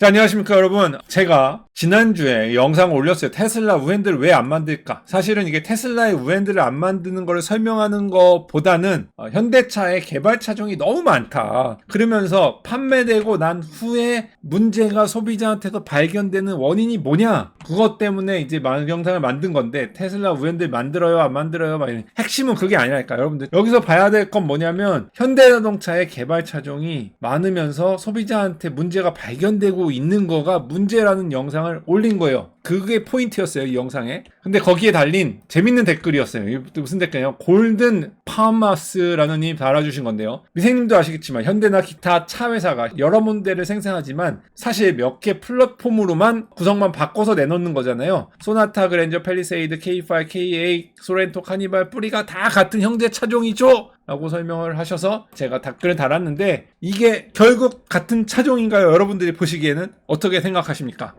자, 안녕하십니까 여러분. 제가 지난주에 영상을 올렸어요. 테슬라 우핸드를 왜 안 만들까? 사실은 이게 테슬라의 우핸드를 안 만드는 걸 설명하는 것보다는 현대차의 개발 차종이 너무 많다. 그러면서 판매되고 난 후에 문제가 소비자한테서 발견되는 원인이 뭐냐? 그것 때문에 이제 영상을 만든 건데, 테슬라 우핸드 만들어요 안 만들어요? 막 핵심은 그게 아니랄까. 여러분들 여기서 봐야 될 건 뭐냐면, 현대자동차의 개발 차종이 많으면서 소비자한테 문제가 발견되고 있는 거가 문제라는 영상을 올린 거예요. 그게 포인트였어요, 이 영상에. 근데 거기에 달린 재밌는 댓글이었어요. 이게 무슨 댓글이냐면, 골든 파마스라는 님이 달아주신 건데요. 미생님도 아시겠지만 현대나 기타 차 회사가 여러 모델을 생산하지만 사실 몇 개 플랫폼으로만 구성만 바꿔서 내놓는 거잖아요. 소나타, 그랜저, 팰리세이드, K5, K8, 소렌토, 카니발, 뿌리가 다 같은 형제 차종이죠? 라고 설명을 하셔서 제가 댓글을 달았는데, 이게 결국 같은 차종인가요? 여러분들이 보시기에는 어떻게 생각하십니까?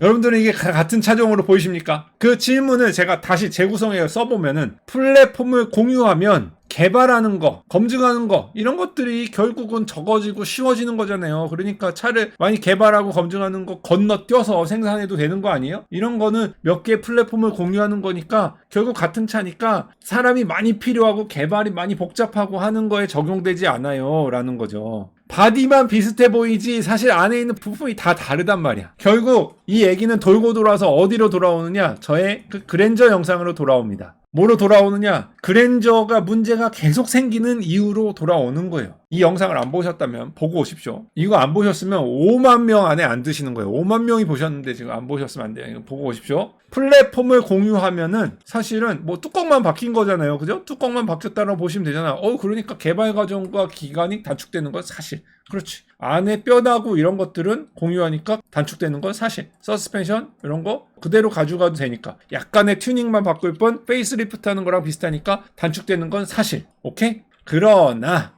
여러분들은 이게 같은 차종으로 보이십니까? 그 질문을 제가 다시 재구성해 써보면은, 플랫폼을 공유하면 개발하는 거, 검증하는 거, 이런 것들이 결국은 적어지고 쉬워지는 거잖아요. 그러니까 차를 많이 개발하고 검증하는 거 건너뛰어서 생산해도 되는 거 아니에요? 이런 거는 몇 개의 플랫폼을 공유하는 거니까 결국 같은 차니까 사람이 많이 필요하고 개발이 많이 복잡하고 하는 거에 적용되지 않아요 라는 거죠. 바디만 비슷해 보이지 사실 안에 있는 부품이 다 다르단 말이야. 결국 이 얘기는 돌고 돌아서 어디로 돌아오느냐? 저의 그 그랜저 영상으로 돌아옵니다. 뭐로 돌아오느냐? 그랜저가 문제가 계속 생기는 이유로 돌아오는 거예요. 이 영상을 안 보셨다면 보고 오십시오. 이거 안 보셨으면 5만 명 안에 안 드시는 거예요. 5만 명이 보셨는데 지금 안 보셨으면 안 돼요. 이거 보고 오십시오. 플랫폼을 공유하면은 사실은 뭐 뚜껑만 바뀐 거잖아요. 그죠? 뚜껑만 바뀌었다고 보시면 되잖아요. 그러니까 개발 과정과 기간이 단축되는 건 사실. 그렇지. 안에 뼈다구 이런 것들은 공유하니까 단축되는 건 사실. 서스펜션 이런 거 그대로 가져가도 되니까. 약간의 튜닝만 바꿀 뿐 페이스리프트 하는 거랑 비슷하니까 단축되는 건 사실. 오케이? 그러나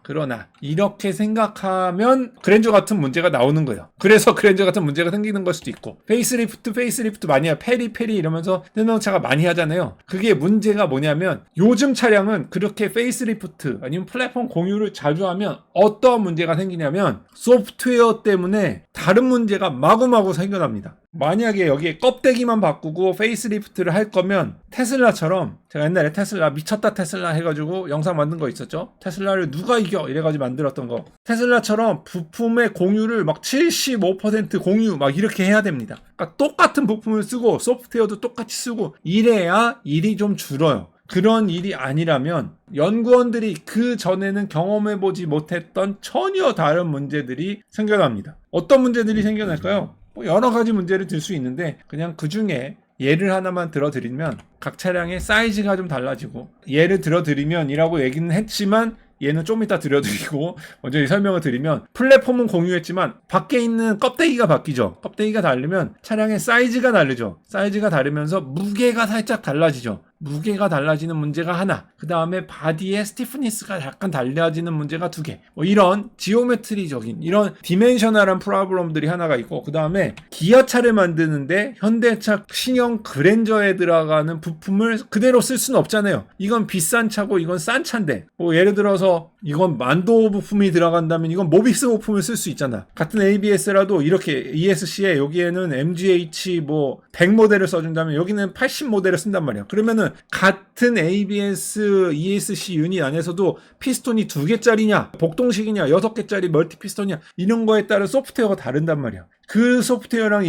이렇게 생각하면 그랜저 같은 문제가 나오는 거예요. 그래서 그랜저 같은 문제가 생기는 걸 수도 있고, 페이스리프트 많이 해요. 페리 이러면서 자동차가 많이 하잖아요. 그게 문제가 뭐냐면, 요즘 차량은 그렇게 페이스리프트 아니면 플랫폼 공유를 자주 하면 어떤 문제가 생기냐면, 소프트웨어 때문에 다른 문제가 마구마구 생겨납니다. 만약에 여기에 껍데기만 바꾸고 페이스리프트를 할 거면, 테슬라처럼, 제가 옛날에 테슬라 미쳤다 테슬라 해가지고 영상 만든 거 있었죠. 테슬라를 누가 이겨 이래가지고 만들었던 거. 테슬라처럼 부품의 공유를 막 75% 공유 막 이렇게 해야 됩니다. 그러니까 똑같은 부품을 쓰고 소프트웨어도 똑같이 쓰고 이래야 일이 좀 줄어요. 그런 일이 아니라면 연구원들이 그 전에는 경험해보지 못했던 전혀 다른 문제들이 생겨납니다. 어떤 문제들이 생겨날까요? 여러 가지 문제를 들 수 있는데, 그냥 그 중에 예를 하나만 들어드리면, 각 차량의 사이즈가 좀 달라지고, 예를 들어드리면 이라고 얘기는 했지만 얘는 좀 이따 들려드리고, 먼저 설명을 드리면, 플랫폼은 공유했지만 밖에 있는 껍데기가 바뀌죠. 껍데기가 다르면 차량의 사이즈가 다르죠. 사이즈가 다르면서 무게가 살짝 달라지죠. 무게가 달라지는 문제가 하나, 그 다음에 바디의 스티프니스가 약간 달라지는 문제가 두 개, 뭐 이런 지오메트리적인 이런 디멘셔널한 프로블럼들이 하나가 있고, 그 다음에 기아차를 만드는데 현대차 신형 그랜저에 들어가는 부품을 그대로 쓸 수는 없잖아요. 이건 비싼 차고 이건 싼 차인데, 뭐 예를 들어서 이건 만도 부품이 들어간다면 이건 모비스 부품을 쓸 수 있잖아. 같은 ABS라도 이렇게 ESC에 여기에는 MGH 뭐 100 모델을 써준다면 여기는 80 모델을 쓴단 말이야. 그러면은 같은 ABS, ESC 유닛 안에서도 피스톤이 2개짜리냐, 복동식이냐, 6개짜리 멀티 피스톤이냐, 이런 거에 따른 소프트웨어가 다른단 말이야. 그 소프트웨어랑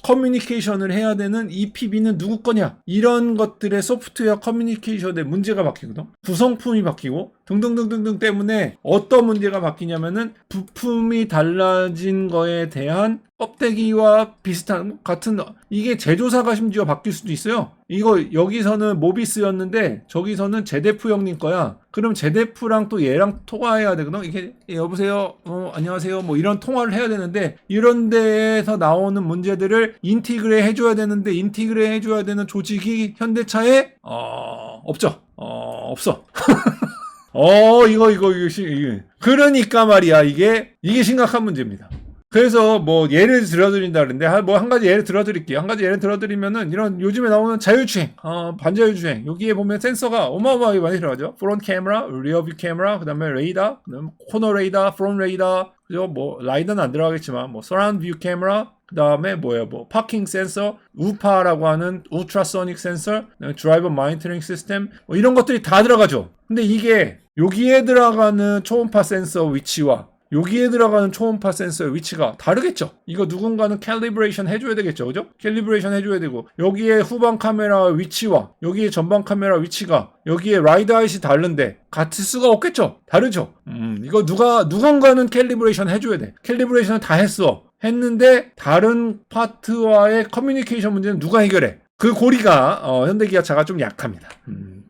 커뮤니케이션을 해야 되는 EPB는 누구 거냐, 이런 것들의 소프트웨어 커뮤니케이션에 문제가 바뀌거든. 구성품이 바뀌고 등등등등등 때문에 어떤 문제가 바뀌냐면은, 부품이 달라진 거에 대한 껍데기와 비슷한 같은, 이게 제조사가 심지어 바뀔 수도 있어요. 이거 여기서는 모비스였는데 저기서는 제데프 형님 거야. 그럼 제데프랑 또 얘랑 통화해야 되거든. 이게 여보세요, 안녕하세요, 뭐 이런 통화를 해야 되는데, 이런 데에서 나오는 문제들을 인티그레 해줘야 되는데, 인티그레 해줘야 되는 조직이 현대차에 없죠. 없어. 이거. 그러니까 말이야, 이게 심각한 문제입니다. 그래서 뭐 예를 들어드린다 그러는데 뭐 한 가지 예를 들어드릴게요. 한 가지 예를 들어드리면은 이런 요즘에 나오는 자율주행, 반자율주행 여기에 보면 센서가 어마어마하게 많이 들어가죠. 프론트 카메라, 리어뷰 카메라, 그다음에 레이더, 그다음에 코너 레이더, 프론트 레이더, 그죠? 뭐 라이더는 안 들어가겠지만 뭐 서라운드 뷰 카메라, 그다음에 뭐 파킹 센서, 우파라고 하는 울트라소닉 센서, 드라이버 모니터링 시스템 뭐 이런 것들이 다 들어가죠. 근데 이게 여기에 들어가는 초음파 센서 위치와 여기에 들어가는 초음파 센서의 위치가 다르겠죠. 이거 누군가는 캘리브레이션 해줘야 되겠죠. 그죠? 캘리브레이션 해줘야 되고 여기에 후방 카메라 위치와 여기에 전방 카메라 위치가 여기에 라이드 아잇이 다른데 같을 수가 없겠죠. 다르죠. 이거 누군가는 캘리브레이션 해줘야 돼. 캘리브레이션을 다 했는데 다른 파트와의 커뮤니케이션 문제는 누가 해결해? 그 고리가 현대기아차가 좀 약합니다.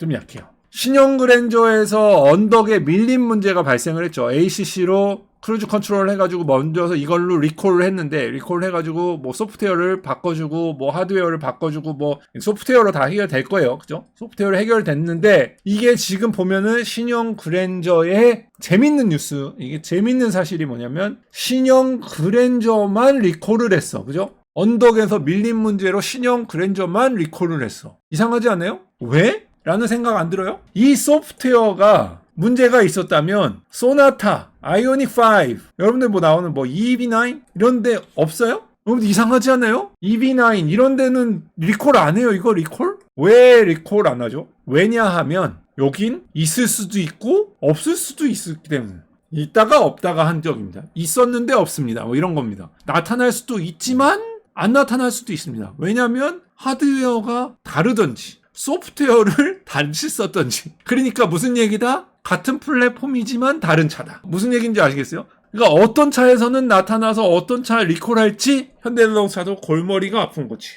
좀 약해요. 신형 그랜저에서 언덕에 밀림 문제가 발생을 했죠. ACC로 크루즈 컨트롤 해가지고 먼저서 이걸로 리콜을 했는데 리콜을 해가지고 뭐 소프트웨어를 바꿔주고 뭐 하드웨어를 바꿔주고 뭐 소프트웨어로 다 해결될 거예요. 그죠? 소프트웨어로 해결됐는데 이게 지금 보면은 신형 그랜저의 재밌는 뉴스, 이게 재밌는 사실이 뭐냐면 신형 그랜저만 리콜을 했어. 그죠? 언덕에서 밀림 문제로 신형 그랜저만 리콜을 했어. 이상하지 않아요? 왜? 라는 생각 안 들어요? 이 소프트웨어가 문제가 있었다면 소나타, 아이오닉 5 여러분들 뭐 나오는 뭐 EV9 이런 데 없어요? 여러분들 이상하지 않아요? EV9 이런 데는 리콜 안 해요. 이거 리콜? 왜 리콜 안 하죠? 왜냐하면 여긴 있을 수도 있고 없을 수도 있기 때문에 있다가 없다가 한 적입니다. 있었는데 없습니다. 뭐 이런 겁니다. 나타날 수도 있지만 안 나타날 수도 있습니다. 왜냐하면 하드웨어가 다르든지 소프트웨어를 단지 썼던지. 그러니까 무슨 얘기다? 같은 플랫폼이지만 다른 차다. 무슨 얘기인지 아시겠어요? 그러니까 어떤 차에서는 나타나서 어떤 차 리콜할지 현대자동차도 골머리가 아픈 거지.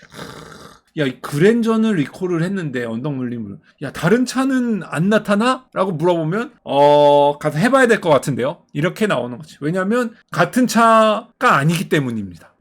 야, 이 그랜저는 리콜을 했는데 언덕물림을. 야, 다른 차는 안 나타나? 라고 물어보면 가서 해봐야 될 것 같은데요. 이렇게 나오는 거지. 왜냐하면 같은 차가 아니기 때문입니다.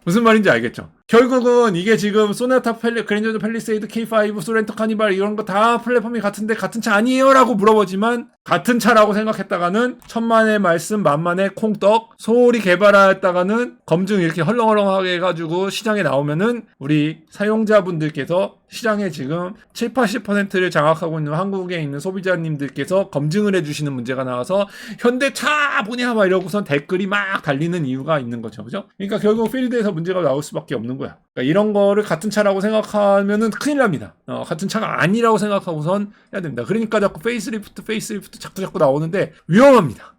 무슨 말인지 알겠죠? 결국은 이게 지금 소나타 그랜저 팰리세이드 K5 소렌토 카니발 이런 거 다 플랫폼이 같은데 같은 차 아니에요? 라고 물어보지만 같은 차라고 생각했다가는 천만의 말씀 만만의 콩떡 소홀히 개발했다가는 검증 이렇게 헐렁헐렁하게 해가지고 시장에 나오면은 우리 사용자분들께서 시장에 지금 70-80%를 장악하고 있는 한국에 있는 소비자님들께서 검증을 해주시는 문제가 나와서 현대차 뭐냐 막 이러고선 댓글이 막 달리는 이유가 있는 거죠. 그죠? 그러니까 결국 필드에서 문제가 나올 수밖에 없는 거야. 그러니까 이런 거를 같은 차라고 생각하면은 큰일 납니다. 같은 차가 아니라고 생각하고선 해야 됩니다. 그러니까 자꾸 페이스리프트 자꾸 나오는데 위험합니다.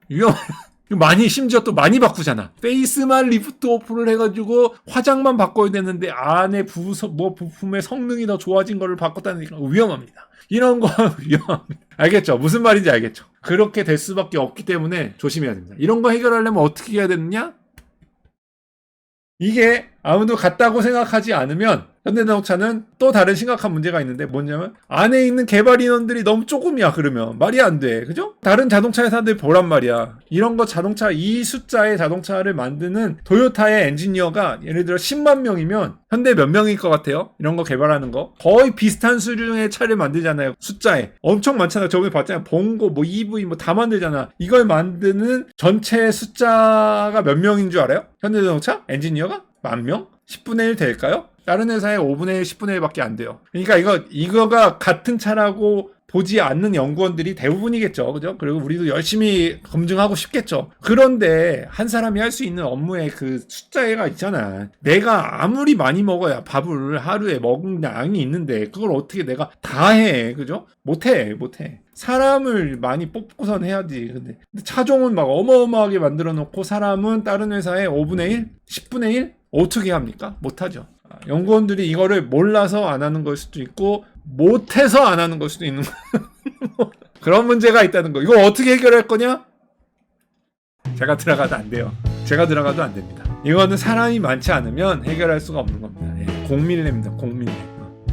많이 심지어 또 많이 바꾸잖아. 페이스만 리프트 오프를 해가지고 화장만 바꿔야 되는데 안에 부품의 성능이 더 좋아진 거를 바꿨다니까 위험합니다. 이런 거 위험합니다. 알겠죠? 무슨 말인지 알겠죠? 그렇게 될 수밖에 없기 때문에 조심해야 됩니다. 이런 거 해결하려면 어떻게 해야 되느냐? 이게 아무도 같다고 생각하지 않으면 현대자동차는 또 다른 심각한 문제가 있는데 뭐냐면 안에 있는 개발 인원들이 너무 조금이야. 그러면 말이 안 돼. 그죠? 다른 자동차 회사들 보란 말이야. 이런 거 자동차 이 숫자의 자동차를 만드는 토요타의 엔지니어가 예를 들어 10만 명이면 현대 몇 명일 것 같아요? 이런 거 개발하는 거 거의 비슷한 수준의 차를 만들잖아요. 숫자에 엄청 많잖아요. 저번에 봤잖아요. 봉고 뭐 EV 뭐 다 만들잖아. 이걸 만드는 전체 숫자가 몇 명인 줄 알아요? 현대자동차 엔지니어가? 10,000명? 10분의 1 될까요? 다른 회사의 5분의 1, 10분의 1밖에 안 돼요. 그러니까 이거가 같은 차라고 보지 않는 연구원들이 대부분이겠죠. 그죠? 그리고 우리도 열심히 검증하고 싶겠죠. 그런데 한 사람이 할 수 있는 업무에 그 숫자가 있잖아. 내가 아무리 많이 먹어야 밥을 하루에 먹는 양이 있는데 그걸 어떻게 내가 다 해. 그죠? 못해. 사람을 많이 뽑고선 해야지. 근데 차종은 막 어마어마하게 만들어 놓고 사람은 다른 회사의 5분의 1, 10분의 1? 어떻게 합니까? 못하죠. 연구원들이 이거를 몰라서 안 하는 걸 수도 있고 못해서 안 하는 걸 수도 있는 거. 그런 문제가 있다는 거. 이거 어떻게 해결할 거냐? 제가 들어가도 안 돼요. 제가 들어가도 안 됩니다. 이거는 사람이 많지 않으면 해결할 수가 없는 겁니다. 공밀레입니다. 공밀레.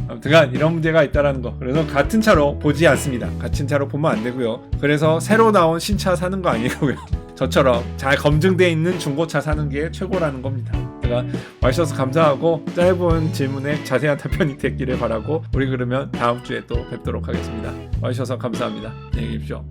아무튼 이런 문제가 있다는 거. 그래서 같은 차로 보지 않습니다. 같은 차로 보면 안 되고요. 그래서 새로 나온 신차 사는 거 아니고요. 저처럼 잘 검증되어 있는 중고차 사는 게 최고라는 겁니다. 제가 와주셔서 감사하고 짧은 질문에 자세한 답변이 됐기를 바라고 우리 그러면 다음 주에 또 뵙도록 하겠습니다. 와주셔서 감사합니다. 안녕히 계십시오.